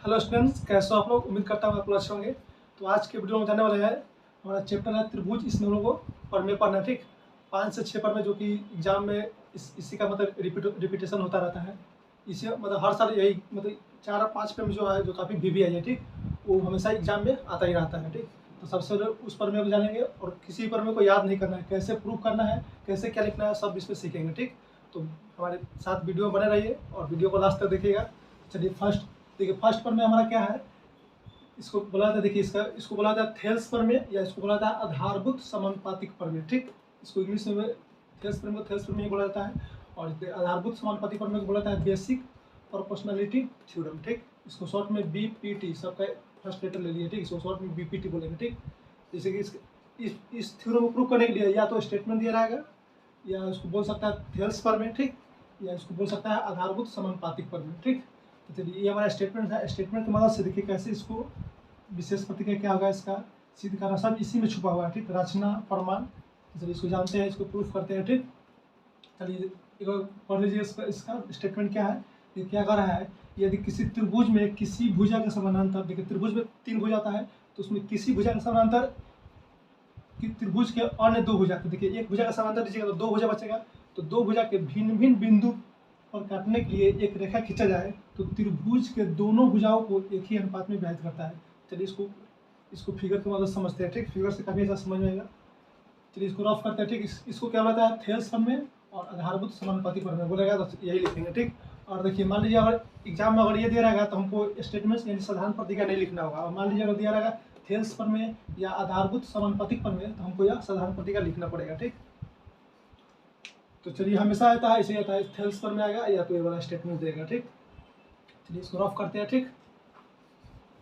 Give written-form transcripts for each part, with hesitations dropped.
Hello students, कैसे हो आप लोग। उम्मीद करता हूँ आप लोग अच्छे होंगे। तो आज के वीडियो में जाने वाले हैं, हमारा चैप्टर है त्रिभुज। इसमें हम लोग को पढ़ने पढ़ना, ठीक 5 से 6 पढ़ना, जो कि एग्जाम में इसी का मतलब रिपीटेशन होता रहता है। इसे मतलब हर साल यही मतलब 4 और 5 पे जो है, जो काफ़ी VVI है, ठीक वो हमेशा एग्जाम में आता ही रहता है। ठीक, तो सबसे पहले उस प्रमेय को जानेंगे और किसी प्रमेय को याद नहीं करना है, कैसे प्रूव करना है, कैसे क्या लिखना है, सब इसमें सीखेंगे। ठीक, तो हमारे साथ वीडियो में बने रहिए और वीडियो को लास्ट तक देखिएगा। चलिए देखिए फर्स्ट प्रमेय हमारा क्या है। इसको बोला जाता है, देखिए इसको बोला जाता है थेल्स प्रमेय, या इसको बोला जाता है आधारभूत समानुपातिक प्रमेय। ठीक, इसको इंग्लिश में थेल्स प्रमेय बोला जाता है, और आधारभूत समानुपातिक प्रमेय को बोला जाता है बेसिक प्रोपोर्शनलिटी थ्योरम। ठीक, इसको शॉर्ट में BPT, सबका फर्स्ट लेटर ले लिए। ठीक, इसको शॉर्ट में BPT बोलेंगे। ठीक, जैसे कि इस थ्योरम को प्रूव करने के लिए या तो स्टेटमेंट दिया रहेगा, या इसको बोल सकता है थेल्स प्रमेय, ठीक, या इसको बोल सकता है आधारभूत समानुपातिक प्रमेय। ठीक, तो चलिए ये हमारा स्टेटमेंट है। स्टेटमेंट की मदद से देखिए कैसे इसको विशेष प्रतिक्रिया क्या होगा, इसका सिद्ध करना सब इसी में छुपा हुआ है। ठीक, रचना प्रमाण, तो चलिए इसको जानते हैं, इसको प्रूफ करते हैं। ठीक, चलिए एक बार पढ़ लीजिए इसका स्टेटमेंट क्या है। ये क्या कर रहा है, यदि किसी त्रिभुज में किसी भुजा के समानांतर, देखिए त्रिभुज में 3 भुजा आता है, तो उसमें किसी भुजा के समानांतर कि त्रिभुज के अन्य 2 भुजा, तो देखिए एक भुजा का समानांतर दीजिएगा तो 2 भुजा बचेगा, तो 2 भुजा के भिन्न भिन्न बिंदु पर काटने के लिए एक रेखा खींचा जाए तो त्रिभुज के दोनों भुजाओं को एक ही अनुपात में विभाजित करता है। चलिए इसको फिगर की मदद समझते हैं। ठीक, फिगर से काफ़ी अच्छा समझ में आएगा। चलिए इसको रफ करते हैं। ठीक, इसको क्या बोलता है, थेल्स प्रमेय और आधारभूत समानुपातिक प्रमेय बोलेगा तो यही लिखेंगे। ठीक, और देखिए मान लीजिए अगर एग्जाम में अगर ये दिया रहेगा तो हमको स्टेटमेंट्स यानी साधारण प्रतिक्रिया नहीं लिखना होगा, और मान लीजिए अगर दिया रहेगा थेल्स प्रमेय या आधारभूत समानुपातिक प्रमेय, तो हमको यह साधारण प्रतिक्रिया लिखना पड़ेगा। ठीक, तो चलिए हमेशा आता है, इसे आता है थेल्स प्रमेय आएगा या तो ये वाला स्टेटमेंट देगा। ठीक, चलिए इसको रफ करते हैं। ठीक,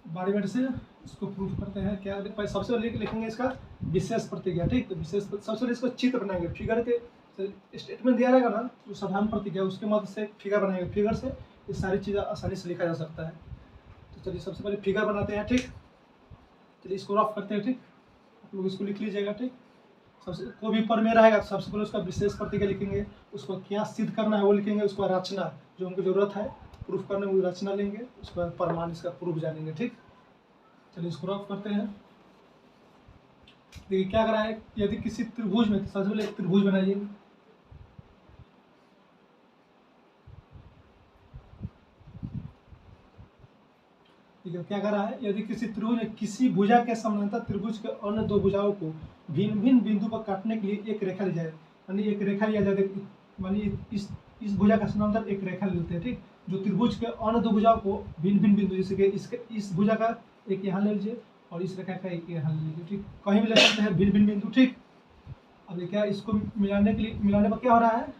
बारी बारी से इसको प्रूफ करते हैं। क्या सबसे पहले लिखेंगे इसका विशेष प्रतिक्रिया। ठीक, तो सबसे पहले इसको चित्र बनाएंगे। फिगर के स्टेटमेंट दिया रहेगा ना, जो साधारण प्रतिक्रिया, उसके मदद से फिगर बनाएंगे। फिगर से ये सारी चीज़ें आसानी से लिखा जा सकता है। तो चलिए सबसे पहले फिगर बनाते हैं। ठीक, चलिए इसको रफ करते हैं। ठीक, आप लोग इसको लिख लीजिएगा। ठीक, सबसे कोई भी प्रमेय रहेगा तो सबसे पहले उसका विशेष प्रतिक्रिया लिखेंगे, उसको क्या सिद्ध करना है वो लिखेंगे, उसको रचना जो हमको जरूरत है प्रूफ करने में वो रचना लेंगे, उसके बाद प्रमाण इसका प्रूफ जानेंगे। ठीक, चलिए इसको रफ करते हैं। देखिए क्या करा है, यदि किसी त्रिभुज में, तो सबसे पहले एक त्रिभुज बनाइए। ठीक है, क्या करा है, यदि किसी त्रिभुज में किसी भुजा के समानांतर त्रिभुज के अन्य 2 भुजाओं को भिन्न भिन्न बिंदु पर काटने के लिए एक रेखा ली जाए, यानी एक रेखा लिया जाए। मानिए इस भुजा का समानांतर एक रेखा लेते हैं। ठीक, जो त्रिभुज के अन्य 2 भुजाओं को भिन्न भिन्न बिंदु, जैसे कि इस भुजा का एक यहाँ ले लीजिए और इस रेखा का एक यहाँ ले लीजिए। ठीक, कहीं भी ले सकते हैं भिन्न भिन्न बिंदु। ठीक, अब क्या इसको मिलाने पर क्या हो रहा है,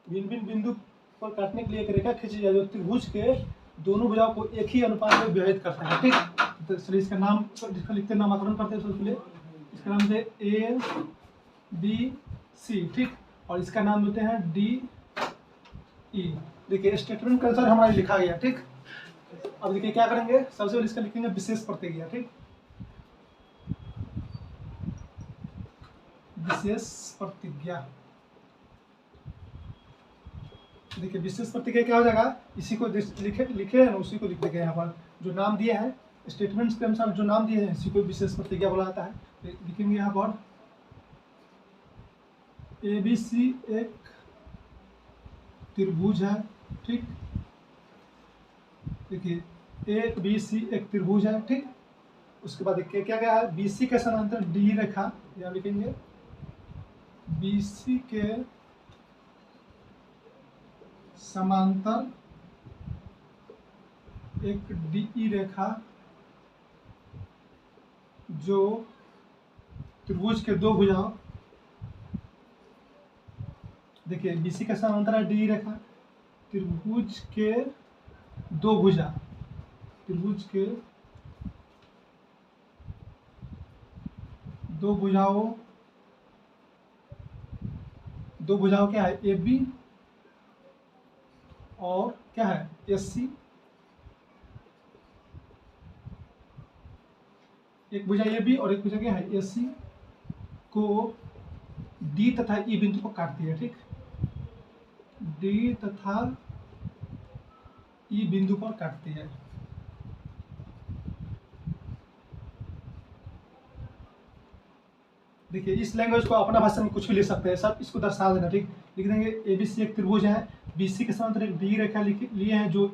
भिन्न भिन्न बिंदु पर काटने के लिए एक रेखा खींची जाए जो त्रिभुज के दोनों भुजाओं को एक ही अनुपात में विभाजित करता है। ठीक, तो चलिए इसका नाम, जिसका लिखते नामकरण करते हैं सबसे पहले इसका नाम से ABC। ठीक, और इसका नाम देते हैं DE। देखिए स्टेटमेंट के अनुसार हमारा लिखा गया। ठीक, अब देखिए क्या करेंगे, सबसे पहले इसका लिखेंगे विशेष प्रतिक्रिया। ठीक, विशेष प्रतिक्रिया, देखिए विशेष प्रतिक्रिया क्या हो जाएगा, इसी को लिखे है ना, उसी को लिख देंगे। यहाँ पर जो नाम दिए हैं स्टेटमेंट्स के अनुसार जो नाम दिए हैं इसी को विशेष प्रतिक्रिया बोला जाता है। लिखेंगे यहाँ पर ABC एक त्रिभुज है। ठीक, देखिए ABC एक त्रिभुज है। ठीक, उसके बाद देखिए क्या क्या है, BC के समानांतर D रेखा, यहाँ लिखेंगे BC के समांतर एक DE रेखा जो त्रिभुज के 2 भुजाओं, देखिए BC का समांतर है DE रेखा, त्रिभुज के 2 भुजा, त्रिभुज के 2 भुजाओं क्या है, AB और क्या है SC। एक भुजा AB और एक भुजा क्या है SC को D तथा E बिंदु को काटती है। ठीक, D तथा ई बिंदु पर काटती है। देखिए इस लैंग्वेज को अपना भाषा में कुछ भी लिख सकते हैं, सब इसको दर्शा देना, ठीक। लिख देंगे ABC एक त्रिभुज है, BC के समांतर एक डी रेखा लिए हैं जो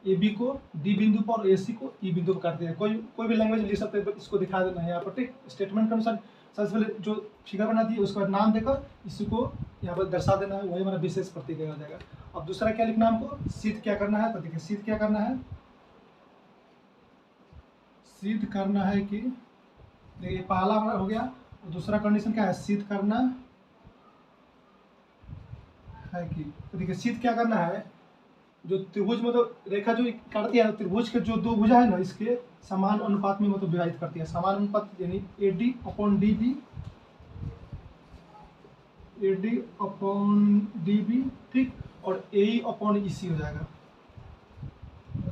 AB को D बिंदु पर और AC को E बिंदु पर काटते हैं। कोई भी लैंग्वेज लिख सकते हैं, इसको दिखा देना है यहाँ पर, ठीक। स्टेटमेंट के अनुसार सबसे पहले जो फिगर बना दी है उसके बाद नाम देकर इसी को यहाँ पर दर्शा देना है, वही हमारा विशेष प्रतीक हो जाएगा। अब दूसरा क्या लिखना है हमको, सिद्ध क्या करना है, तो देखिए सिद्ध क्या करना है, सिद्ध करना है कि देखिए पहला हमारा हो गया, दूसरा कंडीशन क्या है, सिद्ध करना है कि, तो देखिए सिद्ध क्या करना है, जो त्रिभुज मतलब रेखा जो काटती है त्रिभुज के जो दो भुजा है ना इसके समान अनुपात में मतलब विभाजित करती है, समान अनुपात यानी AD upon DB, AD upon DB, ठीक, और AE अपॉन EC हो जाएगा,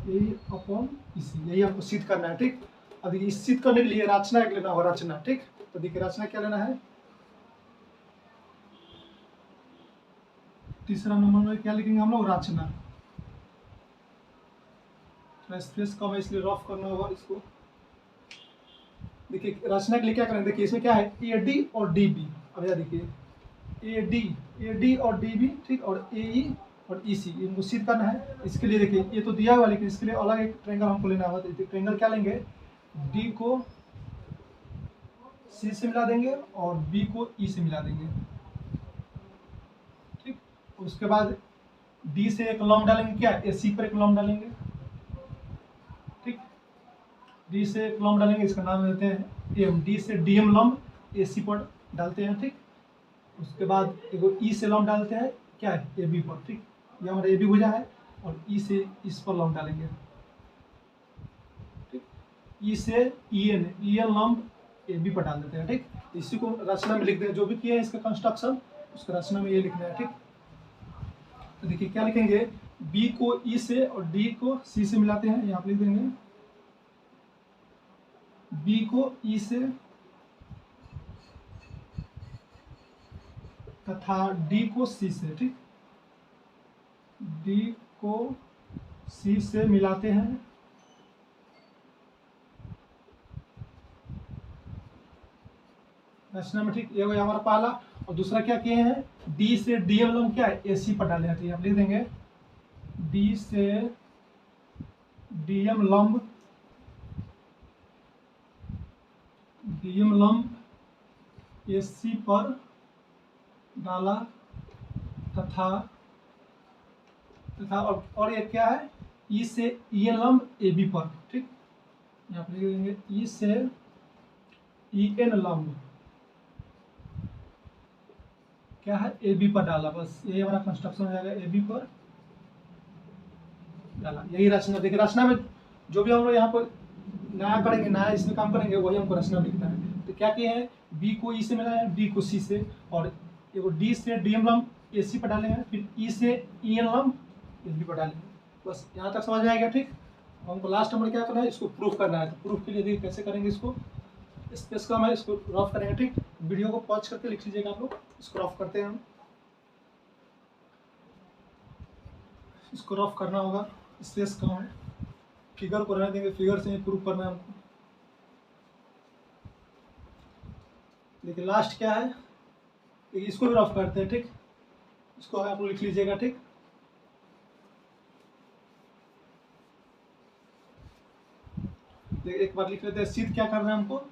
AE अपॉन EC, यही हमको सिद्ध करना है, ठीक। अब देखिए इस सिद्ध करने के लिए रचना एक लेना होगा, रचना, ठीक। तो देखिए रचना क्या लेना है, तीसरा नंबर में क्या लिखेंगे हम लोग, रचना। स्पेस कम है इसलिए रफ करना होगा इसको। देखिए रचना के लिए क्या करेंगे, देखिए इसमें क्या है AD और DB, अब यह देखिए AD और DB, ठीक, और AE और EC इनको सिद्ध करना है। इसके लिए देखिए ये तो दिया हुआ, लेकिन इसके लिए अलग एक ट्रायंगल हमको लेना होगा। तो ट्रायंगल क्या लेंगे, D को C से मिला देंगे और B को E से मिला देंगे, ठीक। उसके बाद D से एक लंब डालेंगे, क्या AC पर एक लंब डालेंगे, ठीक। D से एक लंब डालेंगे, इसका नाम देते हैं M, D से DM लंब AC पर डालते हैं, ठीक। उसके बाद एक E से लंब डालते हैं, क्या है AB पर, ठीक। ये हमारा AB भुजा है और E से इस पर लंब डालेंगे, ठीक। E से EN लंब AB पर डाल देते हैं, ठीक। इसी को रचना में लिख दें, जो भी किए हैं इसका कंस्ट्रक्शन उसका रचना में ये लिखना है, ठीक। तो देखिए क्या लिखेंगे, B को E से और D को C से मिलाते हैं, यहाँ पे लिख देंगे B को E से तथा D को C से, ठीक। D को C से मिलाते हैं, रचना में, ठीक। ये हमारा पहला। और दूसरा क्या किए हैं, D से DM लंब क्या है AC पर डाले हैं, तो आप लिख देंगे D से DM लंब AC पर डाला तथा और ये क्या है E से EN लंब AB पर, ठीक। यहाँ पे लिख देंगे E से EN लंब क्या है AB पर डाला, बस यही हमारा कंस्ट्रक्शन हो जाएगा, AB पर डाला, यही रचना। देखिए रचना में जो भी हम लोग यहाँ पर नया करेंगे, नया इसमें काम करेंगे, वही हमको रचना लिखना है। तो क्या किए हैं, B को E से मिलाया है, D को C से, और एगो D से DM लंब AC पर डाले हैं, फिर E से EN लंब AB पर डाले हैं। बस यहाँ तक समझ में आएगा, ठीक। हमको लास्ट नंबर क्या करना है, इसको प्रूफ करना है। तो प्रूफ के लिए देखिए कैसे करेंगे, इसको स्पेस कम है, इसको रफ करेंगे, ठीक। वीडियो को पॉज करके लिख लीजिएगा आप लोग, इसको रफ करते हैं हम, इसको रफ करना होगा, स्पेस कम है, फिगर को रहने देंगे, फिगर से ही प्रूफ करना है हमको। देखिए लास्ट क्या है, इसको भी रफ करते हैं, ठीक। इसको आप लोग लिख लीजिएगा, ठीक। देखिए एक बार लिख लेते हैं, सिद्ध क्या करना है हमको,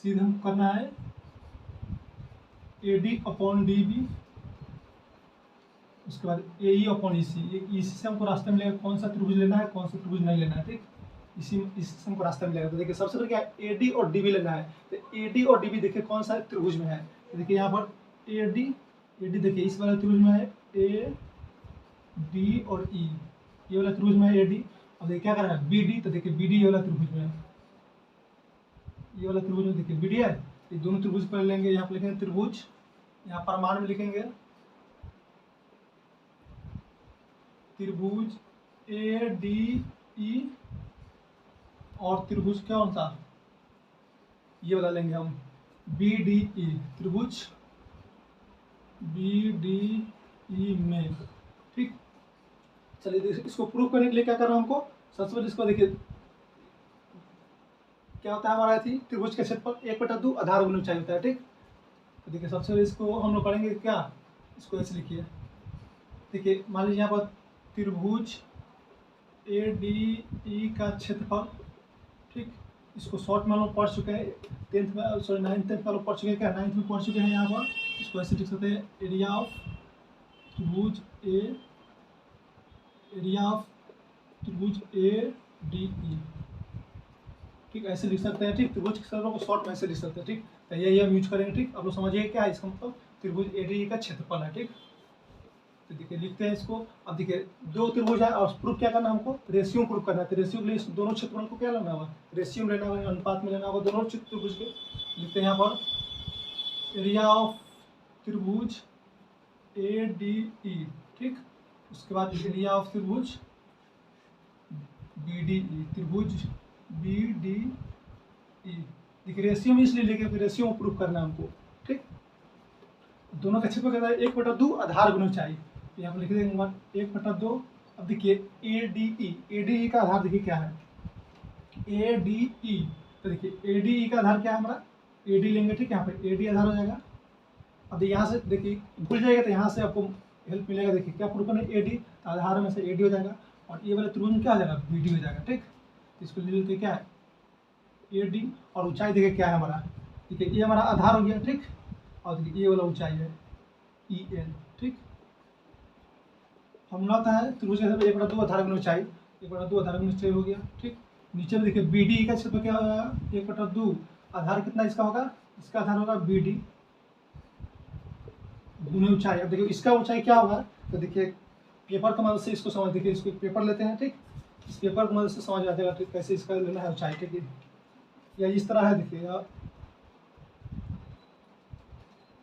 सिद्ध हम करना है AD अपॉन DB, उसके बाद AE अपॉन EC। EC से हमको रास्ते में लेगा कौन सा त्रिभुज लेना है, कौन सा त्रिभुज नहीं लेना है, ठीक। इसी से हमको रास्ते में लेगा। तो देखिए सबसे पहले क्या है, AD और DB लेना है। तो AD और DB देखिए कौन सा त्रिभुज में है, तो देखिए यहाँ पर AD देखिए इस वाले त्रिभुज में है, AD और E, ये वाला त्रिभुज में है AD। अब देखिए क्या करना है BD, तो देखिए BD ये वाला त्रिभुज में है, ये वाला त्रिभुज में देखिए BD है। ये दोनों त्रिभुज पर लेंगे, यहाँ पर लिखेंगे त्रिभुज, यहाँ पर मान में लिखेंगे त्रिभुज ADE और त्रिभुज कौन सा, ये वाला लेंगे हम BDE, त्रिभुज BDE में, ठीक। चलिए इसको प्रूव करने के लिए क्या करना है हमको, सबसे पहले इसको देखिए क्या होता है हमारा थी त्रिभुज के क्षेत्रफल 1/2 आधार गुना ऊंचाई होता है। ठीक, तो देखिए सबसे पहले इसको हम लोग करेंगे क्या, इसको ऐसे लिखिए। देखिए मान लीजिए यहाँ पर त्रिभुज ADE का क्षेत्रफल, ठीक, इसको शॉर्ट में हम लोग पढ़ चुके हैं 10th में, सॉरी 9th में लोग पढ़ चुके हैं, क्या 9th में पढ़ चुके हैं। यहाँ पर इसको ऐसे लिख सकते हैं, एरिया ऑफ त्रिभुज ADE, ठीक, ऐसे लिख सकते हैं। ठीक, त्रिभुज के क्षेत्रफल को शॉर्ट में ऐसे लिख सकते हैं। ठीक, तो यही हम यूज करेंगे। ठीक, आप लोग समझिए क्या है इसका मतलब, त्रिभुज ADE का क्षेत्रफल है। ठीक, तो देखिए लिखते हैं इसको। अब देखिए दो त्रिभुज है और प्रूफ क्या करना है हमको, रेशियो प्रूफ करना है। तो रेशियो के लिए दोनों क्षेत्रफल को क्या लेना होगा, रेशियो में लेना होगा, अनुपात में लेना होगा दोनों त्रिभुज के। लिखते हैं यहाँ पर एरिया ऑफ त्रिभुज ADE, ठीक, उसके बाद एरिया ऑफ त्रिभुज BDE, त्रिभुज BDE। देखिए रेशियो में इसलिए लेके रेशियो में प्रूफ करना है हमको। ठीक, दोनों का क्षेत्रफल कहता है 1/2 आधार गुना ऊंचाई। यहाँ पर लिख देंगे 1/2। अब देखिए ADE का आधार देखिए क्या है, ADE। तो देखिए ADE का आधार क्या है हमारा, AD लेंगे। ठीक, यहाँ पे AD आधार हो जाएगा। अब यहाँ से देखिए भूल जाएगा तो यहाँ से आपको हेल्प मिलेगा। देखिए क्या प्रूफ करना है, AD, आधार में से AD हो जाएगा और ये वाला त्रिभुज में क्या हो जाएगा, BD हो जाएगा। ठीक, इसको ले लेते क्या है AD, और ऊंचाई देखिए क्या है हमारा, देखिए ये हमारा आधार हो गया। ठीक, और देखिए ये वाला ऊंचाई है EN। ठीक, फॉर्मूला था है त्रिभुज का 1/2 आधार गुना ऊंचाई, 1/2 आधार गुना ऊंचाई हो गया। ठीक, नीचे में देखिए BD का क्षेत्रफल क्या होगा, 1/2 आधार कितना इसका होगा, इसका आधार होगा BD गुना ऊंचाई। अब देखिए इसका ऊंचाई क्या होगा, तो देखिए पेपर की मदद से इसको समझ, देखिए इसको पेपर लेते हैं। ठीक, इस पेपर की मदद से समझ आ जाएगा ठीक कैसे इसका लेना है ऊंचाई। ठीक है, या इस तरह है,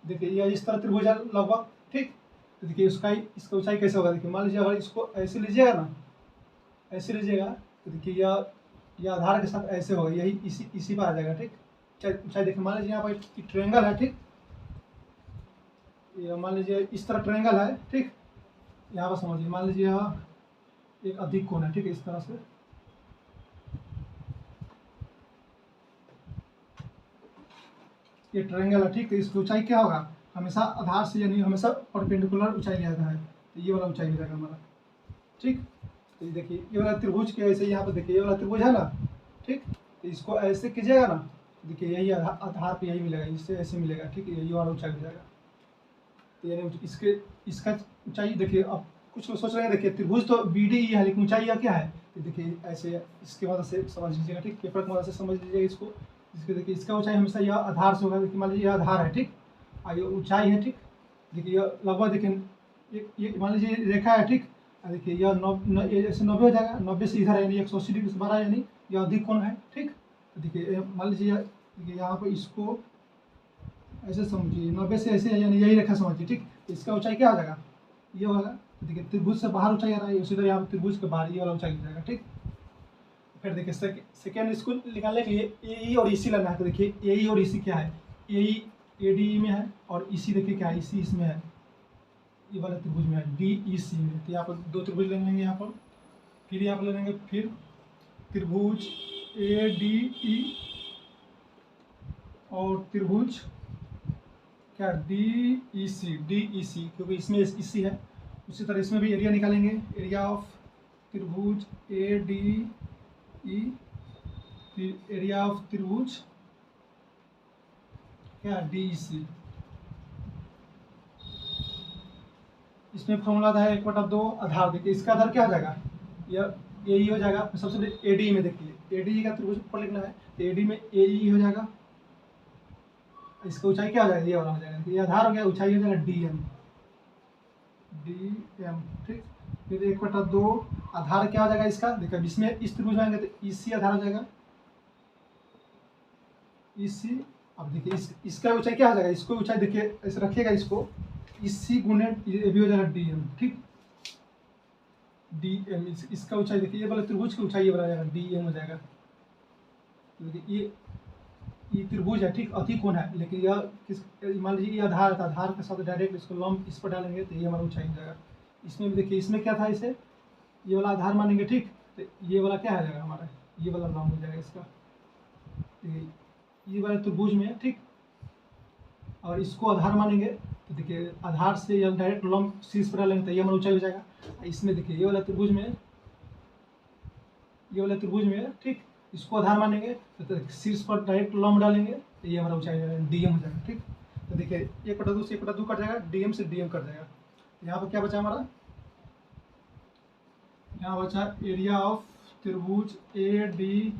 देखिए या इस तरह त्रिभुज है लगभग। ठीक, तो देखिए इसका ऊंचाई कैसे होगा, देखिए मान लीजिए अगर इसको ऐसे लीजिएगा ना, ऐसे लीजिएगा तो देखिए यह आधार के साथ ऐसे होगा, यही इसी पर आ जाएगा। ठीक, ऊंचाई देखिए मान लीजिए यहाँ पर ट्रायंगल है। ठीक, ये मान लीजिए इस तरह ट्रायंगल है। ठीक, यहाँ पर समझिए मान लीजिए यहाँ एक अधिक कोण है। ठीक है, इस तरह से ये ट्रायंगल है। ठीक, तो इसकी ऊंचाई क्या होगा, हमेशा आधार से यानी हमेशा परपेंडिकुलर ऊंचाई लिया जाता है, तो ये वाला ऊंचाई मिलेगा हमारा। ठीक, तो देखिए ये वाला त्रिभुज के ऐसे यहाँ पे देखिए ये वाला त्रिभुज है ना। ठीक, तो इसको ऐसे कीजिएगा ना, देखिए यही आधार पे यही मिलेगा, इससे ऐसे मिलेगा। ठीक है, ये वाला ऊंचाई मिल जाएगा। तो यानी इसका ऊंचाई देखिए, अब कुछ लोग सोच रहे हैं देखिए त्रिभुज तो BDE है लेकिन ऊंचाई क्या है, तो देखिए ऐसे इसके मदद से समझ लीजिएगा। ठीक, पेपर की मदद से समझ लीजिएगा इसको। इसके देखिए इसका ऊंचाई हमेशा यह आधार से होगा। देखिए मान लीजिए यह आधार है। ठीक, और ये ऊंचाई है। ठीक, देखिए यह लगभग देखिए ये मान लीजिए रेखा है। ठीक, देखिए यह ऐसे 90 हो जाएगा, 90 से इधर यानी 180 डिग्री से बारह यानी यह अधिक कोण है। ठीक, तो देखिए मान लीजिए देखिए यहाँ पर इसको ऐसे समझिए 90 से ऐसे यानी यही रेखा समझिए। ठीक, तो इसका ऊंचाई क्या हो जाएगा, ये वाला। तो देखिए त्रिभुज से बाहर ऊंचाई आ रहा है, उसी तरह यहाँ पर त्रिभुज के बाहर ये वाला ऊंचाई हो जाएगा। ठीक, फिर देखिए सेकेंड इसको निकालने के लिए AE और EC लेना है। तो देखिए AE और EC क्या है, AE ADE में है और EC देखिए क्या है, EC इसमें है, ये वाला त्रिभुज में है DEC में। तो यहाँ पर दो त्रिभुज ले लेंगे यहाँ पर, फिर यहाँ पर ले लेंगे फिर त्रिभुज ADE और त्रिभुज क्या DEC, क्योंकि इसमें EC है। उसी तरह इसमें भी एरिया निकालेंगे, एरिया ऑफ त्रिभुज ADE, एरिया ऑफ त्रिभुज क्या DEC। इसमें फॉर्मूला था 1/2 आधार। देखिए इसका आधार क्या हो जाएगा, यह AE हो जाएगा। सबसे पहले ADE में देखिए ADE का त्रिभुज ऊपर लिखना है, तो AD में AE हो जाएगा। इसका ऊंचाई क्या हो जाएगा, ये वाला हो जाएगा। ये आधार हो गया, ऊंचाई हो जाएगा DM। ठीक, फिर 1/2 आधार क्या हो जाएगा इसका, देखिए इसमें इस त्रिभुज में आएंगे तो EC आधार हो जाएगा, EC। अब देखिए इसका ऊंचाई क्या हो जाएगा, इसको ऊंचाई देखिए ऐसे रखिएगा, इसको EC गुने ये भी हो जाएगा DM। ठीक, DM इसका ऊंचाई देखिए ये वाला त्रिभुज की ऊंचाई ये वाला जाएगा DM हो जाएगा। तो देखिए ये त्रिभुज है। ठीक, अति कोण है, लेकिन यह किस मान लीजिए ये आधार है, आधार के साथ डायरेक्ट इसको लंब इस पर डालेंगे तो ये हमारा ऊंचाई हो जाएगा। इसमें भी देखिए, इसमें क्या था, इसे ये वाला आधार मानेंगे, ठीक। तो ये वाला क्या आ जाएगा हमारा, ये वाला लॉन्ग हो जाएगा इसका, ये वाला त्रिभुज में है, ठीक। और इसको आधार मानेंगे तो देखिए आधार से या डायरेक्ट लंब शीर्ष पर डालेंगे तो ये हमारा ऊंचाई हो जाएगा। इसमें देखिए ये वाला त्रिभुज में, ये वाला त्रिभुज में, ठीक। इसको आधार मानेंगे तो शीर्ष पर डायरेक्ट लंब डालेंगे तो ये हमारा ऊंचाई डीएम हो जाएगा, ठीक। तो देखिए 1/2 से 1/2 कट जाएगा, डीएम से डीएम कट जाएगा। तो यहाँ पर क्या बचा हमारा, यहाँ बचा एरिया ऑफ त्रिभुज A D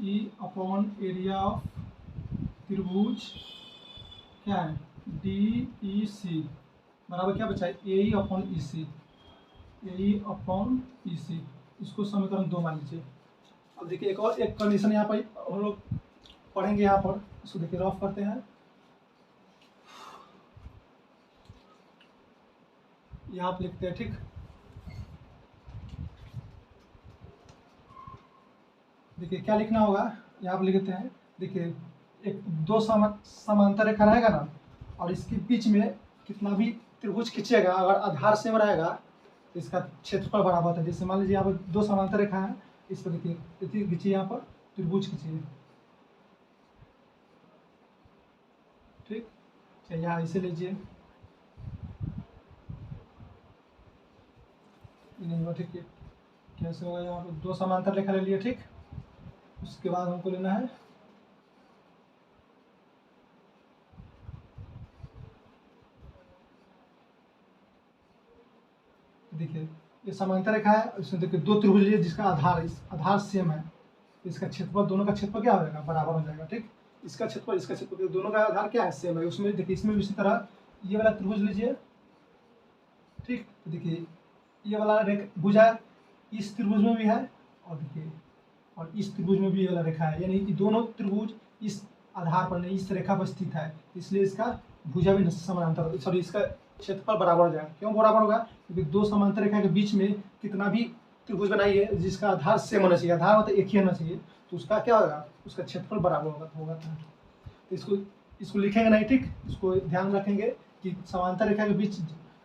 E upon area of त्रिभुज क्या है डी ई सी बराबर क्या बचा है ए ई अपॉन ई सी, ए ई अपॉन ई सी। इसको समीकरण 2 मान लीजिए। अब देखिए एक और एक कंडीशन यहाँ पर हम लोग पढ़ेंगे, यहाँ पर इसको देखिए रफ करते हैं। यहाँ पर लिखते हैं, ठीक। देखिए क्या लिखना होगा, यहाँ पर लिखते हैं। देखिए एक दो समांतर रेखा रहेगा ना, और इसके बीच में कितना भी त्रिभुज खींचेगा, अगर आधार सेम रहेगा तो इसका क्षेत्रफल बराबर होता है। जैसे मान लीजिए यहाँ पर 2 समांतर रेखा है, इस पर देखिए खींचिए, यहाँ पर त्रिभुज खींचिए, ठीक। चलिए यहाँ इसे लीजिए, नहीं हुआ, ठीक है। कैसे होगा, यहाँ पर 2 समांतर रेखा ले लिए, ठीक। उसके बाद हमको लेना है देखिए ये समांतर रेखा है, इसमें देखिए 2 त्रिभुज लिए जिसका आधार सेम है, इसका क्षेत्रफल, दोनों का क्षेत्रफल क्या हो जाएगा, बराबर हो जाएगा, ठीक। इसका क्षेत्रफल दोनों का आधार क्या है, सेम है। उसमें देखिए इसमें भी इसी तरह ये वाला त्रिभुज लीजिए, ठीक। तो देखिए ये वाला भुजा इस त्रिभुज में भी है, और देखिए और इस त्रिभुज में भी ये वाला रेखा है, यानी कि दोनों त्रिभुज इस आधार पर नहीं, इस रेखा पर स्थित है, इसलिए इसका भुजा भी समानांतर, सॉरी इसका क्षेत्रफल बराबर हो जाएगा। क्यों बराबर होगा, क्योंकि 2 समांतर रेखा के बीच में कितना भी त्रिभुज बनाइए जिसका आधार सेम होना चाहिए, आधार मतलब एक ही होना चाहिए, तो उसका क्या होगा, उसका क्षेत्रफल बराबर होगा। तो इसको लिखेंगे नहीं, ठीक। इसको ध्यान रखेंगे कि समांतर रेखा के बीच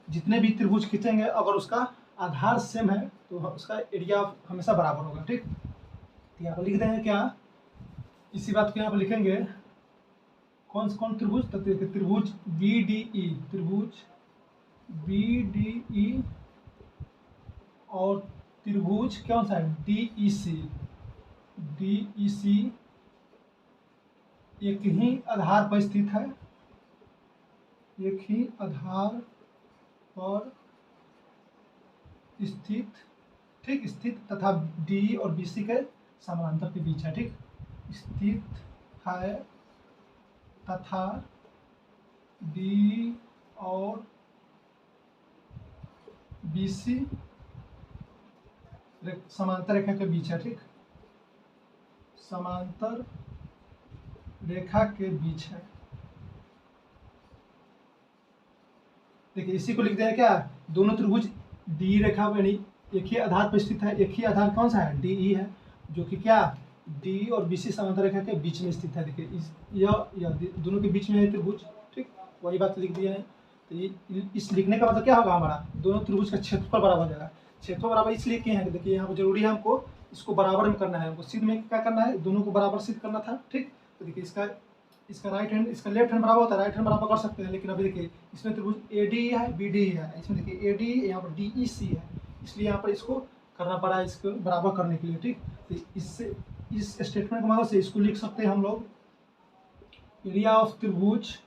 जितने भी त्रिभुज खींचेंगे, अगर उसका आधार सेम है तो उसका एरिया हमेशा बराबर होगा, ठीक। यहाँ पर लिख देंगे क्या, इसी बात को यहाँ पर लिखेंगे, कौन कौन त्रिभुज, तो त्रिभुज बी डी ई, त्रिभुज बी डी ई और त्रिभुज कौन सा है डी ई सी, डी ई सी एक ही आधार पर स्थित है, एक ही आधार पर स्थित, ठीक, स्थित तथा डी और बी सी के समानांतर के बीच है, ठीक। स्थित है तथा डी और बी सी समांतर रेखा के बीच है, ठीक। समांतर रेखा के बीच है। देखिए इसी को लिख दें क्या, दोनों त्रिभुज डी रेखा यानी एक ही आधार पर स्थित है, एक ही आधार कौन सा है डी ई है, जो कि क्या डी और बी सी समांतर रेखा के बीच में स्थित है। देखिए यह दोनों के बीच में है त्रिभुज, ठीक। वही बात लिख दिया है। तो ये इस लिखने का मतलब क्या होगा, हमारा दोनों त्रिभुज का क्षेत्रफल बराबर हो जाएगा। क्षेत्रफल बराबर इसलिए किए हैं, देखिए यहाँ पर जरूरी है हमको इसको बराबर में करना है, हमको सिद्ध में क्या करना है, दोनों को बराबर सिद्ध करना था, ठीक। तो देखिए इसका राइट हैंड, इसका लेफ्ट हैंड बराबर होता है, राइट हैंड बराबर कर सकते हैं, लेकिन अभी देखिए इसमें त्रिभुज ए डी है, बी डी है, इसमें देखिए ए डी, यहाँ पर डी ई सी है, इसलिए यहाँ पर इसको करना पड़ा है, इसको बराबर करने के लिए, ठीक। तो इससे इस स्टेटमेंट की मदद से इसको लिख सकते हैं हम लोग, एरिया ऑफ त्रिभुज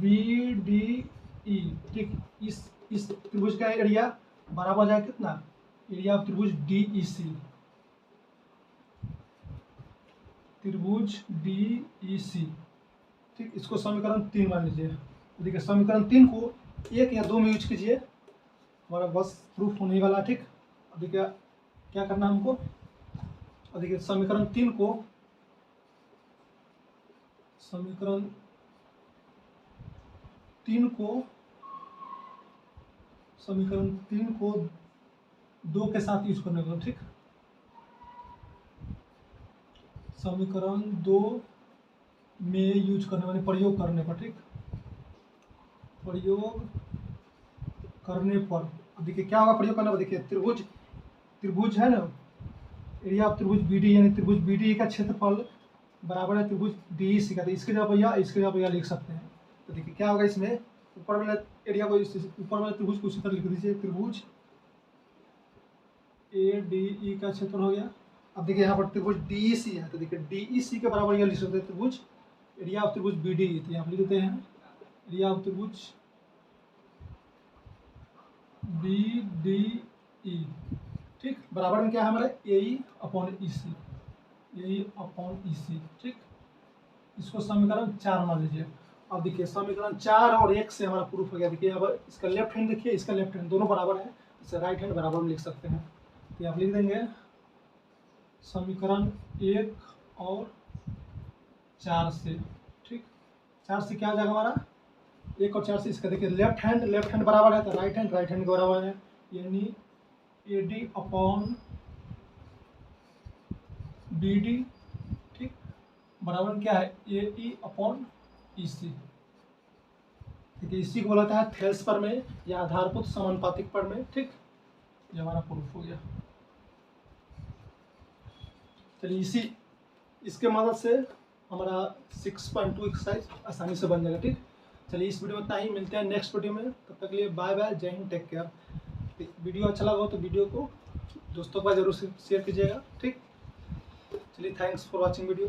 बी डी ई, ठीक। इस त्रिभुज का एरिया बराबर हो जाएगा कितना, एरिया ऑफ त्रिभुज डी ई सी, त्रिभुज डी ई सी, ठीक। इसको समीकरण 3 मान लीजिए। देखिए समीकरण 3 को 1 या 2 में यूज कीजिए, हमारा बस प्रूफ होने वाला, ठीक। देखिए क्या करना है हमको, और देखिए समीकरण 3 को, समीकरण 3 को 2 के साथ यूज करने को, ठीक। समीकरण 2 में यूज करने वाले प्रयोग करने पर, ठीक, प्रयोग करने पर अब देखिए क्या होगा प्रयोग करने पर। देखिए त्रिभुज है ना, एरिया ऑफ त्रिभुज बी डी, यानी त्रिभुज बी डी का क्षेत्रफल बराबर है त्रिभुज डी सी का। तो इसके जगह भैया लिख सकते हैं। तो देखिए क्या होगा इसमें, ऊपर वाले एरिया को ऊपर वाले त्रिभुज को उसी तरह लिख दीजिए, त्रिभुज ए डी ई का क्षेत्र हो गया। अब देखिए यहाँ पर त्रिभुज डी ई सी है, तो देखिए डी ई सी के बराबर यह लिख सकते हैं त्रिभुज एरिया ऑफ त्रिभुज बी डी। तो यहाँ लिख देते हैं एरिया ऑफ त्रिभुज बी डी ई, ठीक, बराबर में क्या है हमारा ए ई अपॉन ई सी, ए अपॉन ई सी, ठीक। इसको समीकरण 4 मान लीजिए। अब देखिए समीकरण 4 और 1 से हमारा प्रूफ हो गया। देखिए अब इसका लेफ्ट हैंड देखिए, इसका लेफ्ट हैंड दोनों बराबर है, इसे राइट हैंड बराबर में लिख सकते हैं। तो आप लिख देंगे समीकरण 1 और 4 से, ठीक। 4 से क्या हो जाएगा हमारा, 1 और 4 से इसका देखिए लेफ्ट हैंड बराबर है, तो राइट हैंड के बराबर है, यानी A D upon B D, ठीक, बराबर क्या है ए ई अपॉन ई सी। देखिए इसी को बोला जाता है थेल्स प्रमेय या आधारभूत समानुपातिक प्रमेय, ठीक। ये हमारा प्रूफ हो गया। चलिए इसके मदद से हमारा 6.2 एक्सरसाइज आसानी से बन जाएगा, ठीक। चलिए इस वीडियो में इतना ही, मिलते हैं नेक्स्ट वीडियो में, तब तक के लिए बाय बाय, जय हिंद, टेक केयर। वीडियो अच्छा लगा हो तो वीडियो को दोस्तों के पास जरूर शेयर कीजिएगा, ठीक। चलिए थैंक्स फॉर वॉचिंग वीडियो।